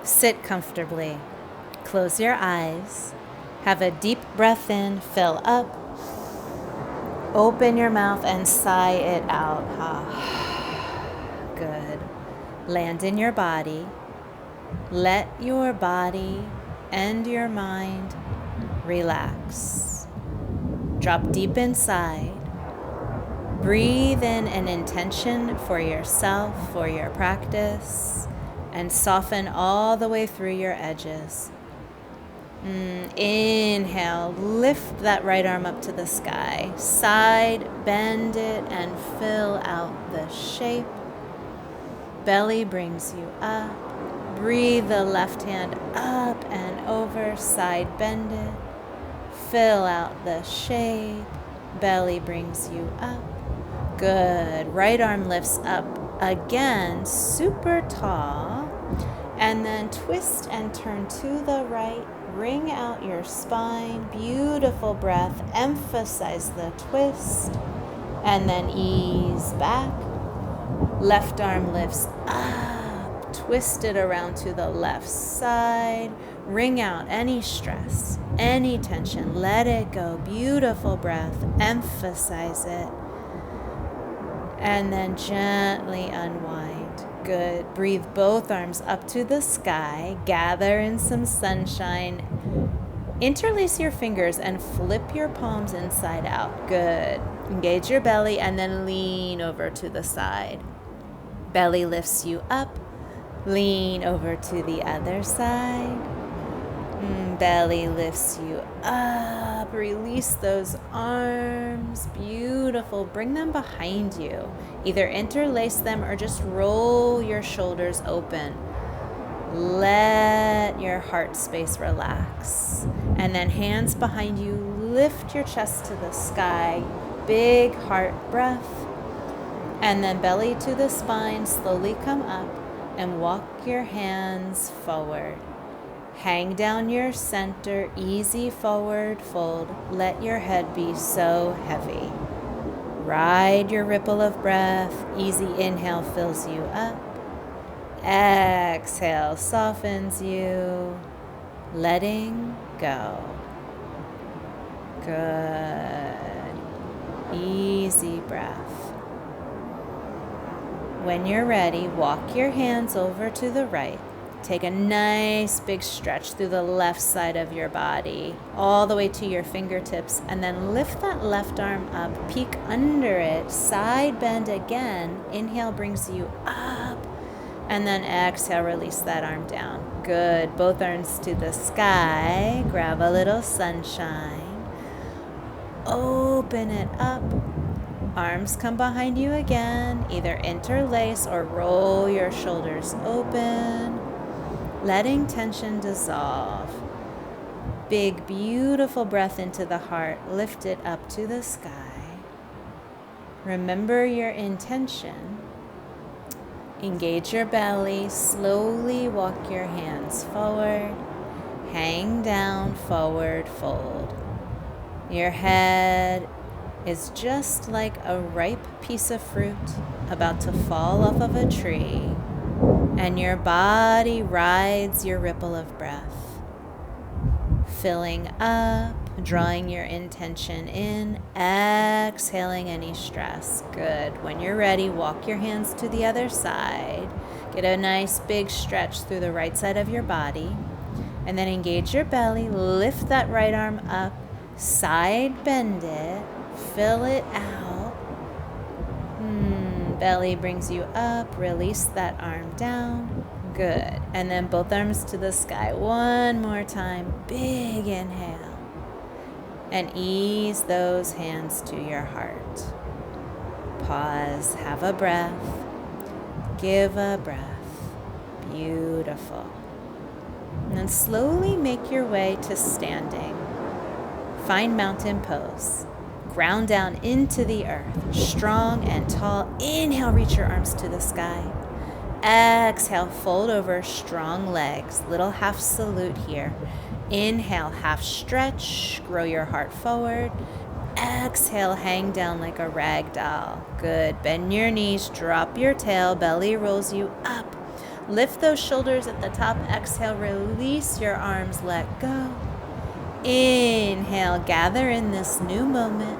Sit comfortably. Close your eyes. Have a deep breath in, fill up. Open your mouth and sigh it out. Good. Land in your body. Let your body and your mind relax. Drop deep inside. Breathe in an intention for yourself, for your practice, and soften all the way through your edges. Inhale, lift that right arm up to the sky. Side bend it and fill out the shape. Belly brings you up. Breathe the left hand up and over, side bend it. Fill out the shape. Belly brings you up. Good. Right arm lifts up again, super tall. And then twist and turn to the right. Wring out your spine. Beautiful breath. Emphasize the twist. And then ease back. Left arm lifts up. Twist it around to the left side. Wring out any stress, any tension. Let it go. Beautiful breath. Emphasize it. And then gently unwind. Good. Breathe both arms up to the sky. Gather in some sunshine. Interlace your fingers and flip your palms inside out. Good. Engage your belly and then lean over to the side. Belly lifts you up. Lean over to the other side. Belly lifts you up. Release those arms. Beautiful. Bring them behind you. Either interlace them or just roll your shoulders open. Let your heart space relax. And then hands behind you. Lift your chest to the sky. Big heart breath. And then belly to the spine. Slowly come up and walk your hands forward. Hang down your center, easy forward fold. Let your head be so heavy. Ride your ripple of breath. Easy inhale fills you up. Exhale softens you. Letting go. Good. Easy breath. When you're ready, walk your hands over to the right. Take a nice big stretch through the left side of your body, all the way to your fingertips, and then lift that left arm up, peek under it, side bend again. Inhale brings you up, and then exhale, release that arm down. Good. Both arms to the sky. Grab a little sunshine. Open it up. Arms come behind you again. Either interlace or roll your shoulders open. Letting tension dissolve. Big, beautiful breath into the heart. Lift it up to the sky. Remember your intention. Engage your belly. Slowly walk your hands forward. Hang down, forward fold. Your head is just like a ripe piece of fruit about to fall off of a tree. And your body rides your ripple of breath. Filling up, drawing your intention in, exhaling any stress. Good. When you're ready, walk your hands to the other side. Get a nice big stretch through the right side of your body. And then engage your belly. Lift that right arm up. Side bend it. Fill it out. Belly brings you up. Release that arm down. Good. And then both arms to the sky. One more time. Big inhale. And ease those hands to your heart. Pause. Have a breath. Give a breath. Beautiful. And then slowly make your way to standing. Find mountain pose. Ground down into the earth, strong and tall. Inhale, reach your arms to the sky. Exhale, fold over, strong legs. Little half salute here. Inhale, half stretch, grow your heart forward. Exhale, hang down like a rag doll. Good. Bend your knees, drop your tail, belly rolls you up. Lift those shoulders at the top. Exhale, release your arms, let go. Inhale, gather in this new moment.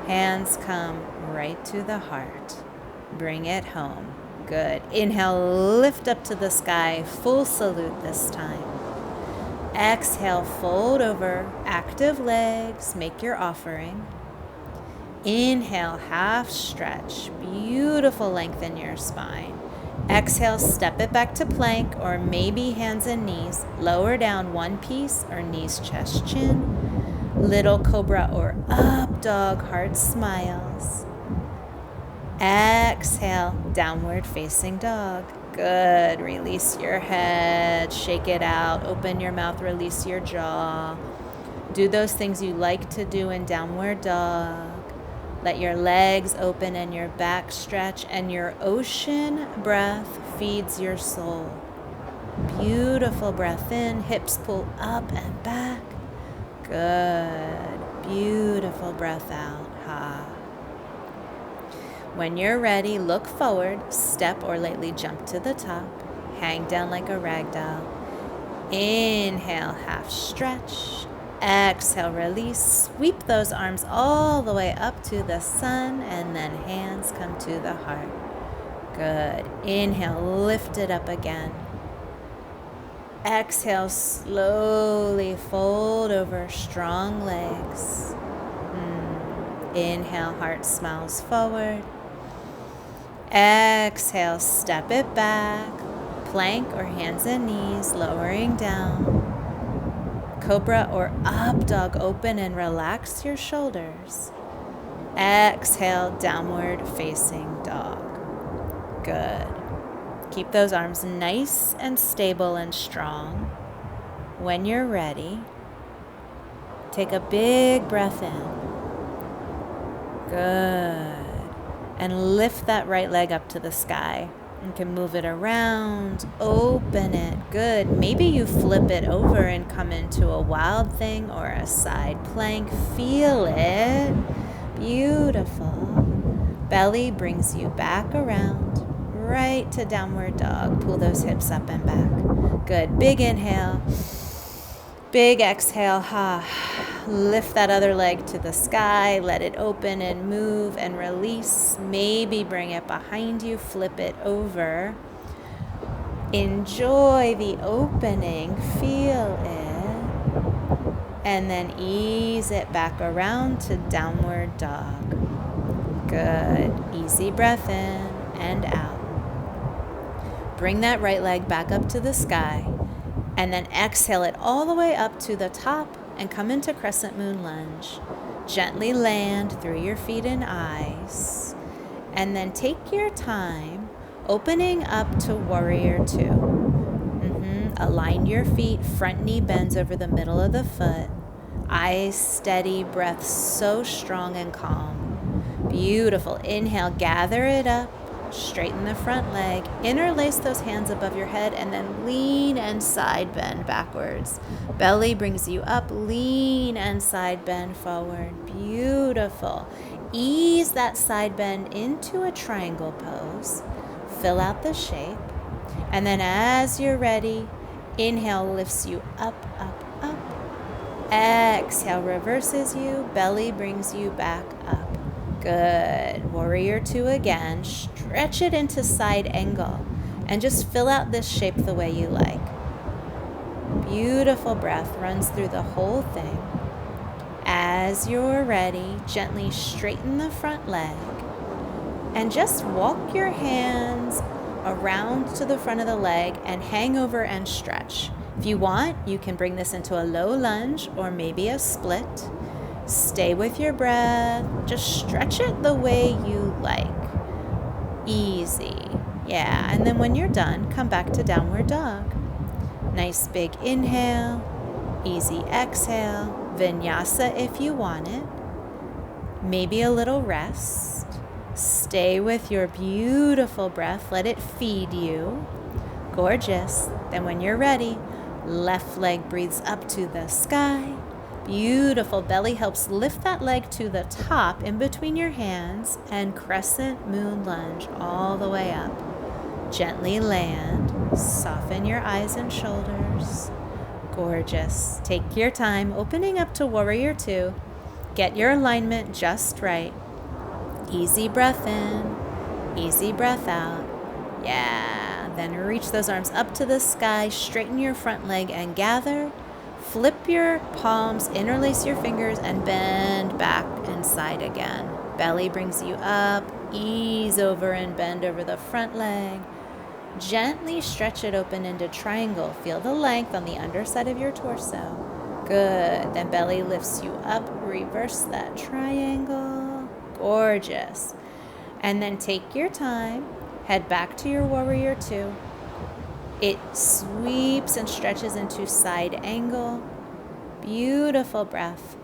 Hands come right to the heart. Bring it home. Good. Inhale, lift up to the sky. Full salute this time. Exhale, fold over. Active legs. Make your offering. Inhale, half stretch. Beautiful length in your spine. Exhale, step it back to plank or maybe hands and knees. Lower down one piece or knees, chest, chin. Little cobra or up dog, heart smiles. Exhale, downward facing dog. Good. Release your head, shake it out, open your mouth, release your jaw. Do those things you like to do in downward dog. Let your legs open and your back stretch, and your ocean breath feeds your soul. Beautiful breath in, hips pull up and back. Good. Beautiful breath out. Ha. When you're ready, look forward, step or lightly jump to the top. Hang down like a rag doll. Inhale, half stretch. Exhale, release. Sweep those arms all the way up to the sun, and then hands come to the heart. Good. Inhale, lift it up again. Exhale, slowly fold over, strong legs. Inhale, heart smiles forward. Exhale, step it back. Plank or hands and knees, lowering down. Cobra or up dog, open and relax your shoulders. Exhale, downward facing dog. Good. Keep those arms nice and stable and strong. When you're ready, take a big breath in. Good. And lift that right leg up to the sky. You can move it around, open it. Good. Maybe you flip it over and come into a wild thing or a side plank. Feel it. Beautiful. Belly brings you back around, right to downward dog. Pull those hips up and back. Good. Big inhale. Big exhale. Ha. Lift that other leg to the sky. Let it open and move and release. Maybe bring it behind you. Flip it over. Enjoy the opening. Feel it. And then ease it back around to downward dog. Good. Easy breath in and out. Bring that right leg back up to the sky. And then exhale it all the way up to the top and come into crescent moon lunge. Gently land through your feet and eyes. And then take your time opening up to warrior two. Align your feet, front knee bends over the middle of the foot. Eyes steady, breath so strong and calm. Beautiful. Inhale, gather it up. Straighten the front leg, interlace those hands above your head, and then lean and side bend backwards. Belly brings you up, lean and side bend forward. Beautiful. Ease that side bend into a triangle pose. Fill out the shape. And then as you're ready, inhale lifts you up, up, up. Exhale reverses you, belly brings you back up. Good. Warrior two again. Stretch it into side angle and just fill out this shape the way you like. Beautiful breath runs through the whole thing. As you're ready, gently straighten the front leg and just walk your hands around to the front of the leg and hang over and stretch. If you want, you can bring this into a low lunge or maybe a split. Stay with your breath. Just stretch it the way you like. Easy. Yeah, and then when you're done, come back to downward dog. Nice big inhale. Easy exhale. Vinyasa if you want it. Maybe a little rest. Stay with your beautiful breath. Let it feed you. Gorgeous. Then when you're ready, left leg breathes up to the sky. Beautiful. Belly helps lift that leg to the top in between your hands and crescent moon lunge all the way up. Gently land. Soften your eyes and shoulders. Gorgeous. Take your time opening up to Warrior Two. Get your alignment just right. Easy breath in, easy breath out. Yeah. Then reach those arms up to the sky, straighten your front leg and gather. Flip your palms, interlace your fingers, and bend back and side again. Belly brings you up. Ease over and bend over the front leg. Gently stretch it open into triangle. Feel the length on the underside of your torso. Good. Then belly lifts you up. Reverse that triangle. Gorgeous. And then take your time. Head back to your Warrior Two. It sweeps and stretches into side angle. Beautiful breath.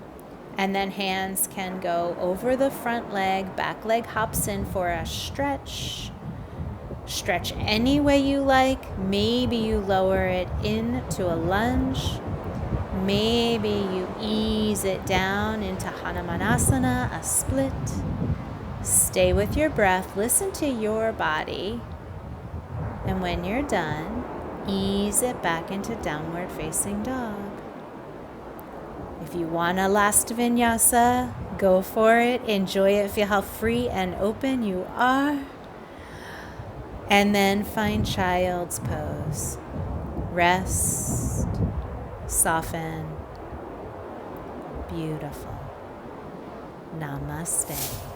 And then hands can go over the front leg. Back leg hops in for a stretch. Stretch any way you like. Maybe you lower it into a lunge. Maybe you ease it down into Hanumanasana, a split. Stay with your breath. Listen to your body. And when you're done, ease it back into downward facing dog. If you want a last vinyasa, go for it. Enjoy it. Feel how free and open you are. And then find child's pose. Rest. Soften. Beautiful. Namaste.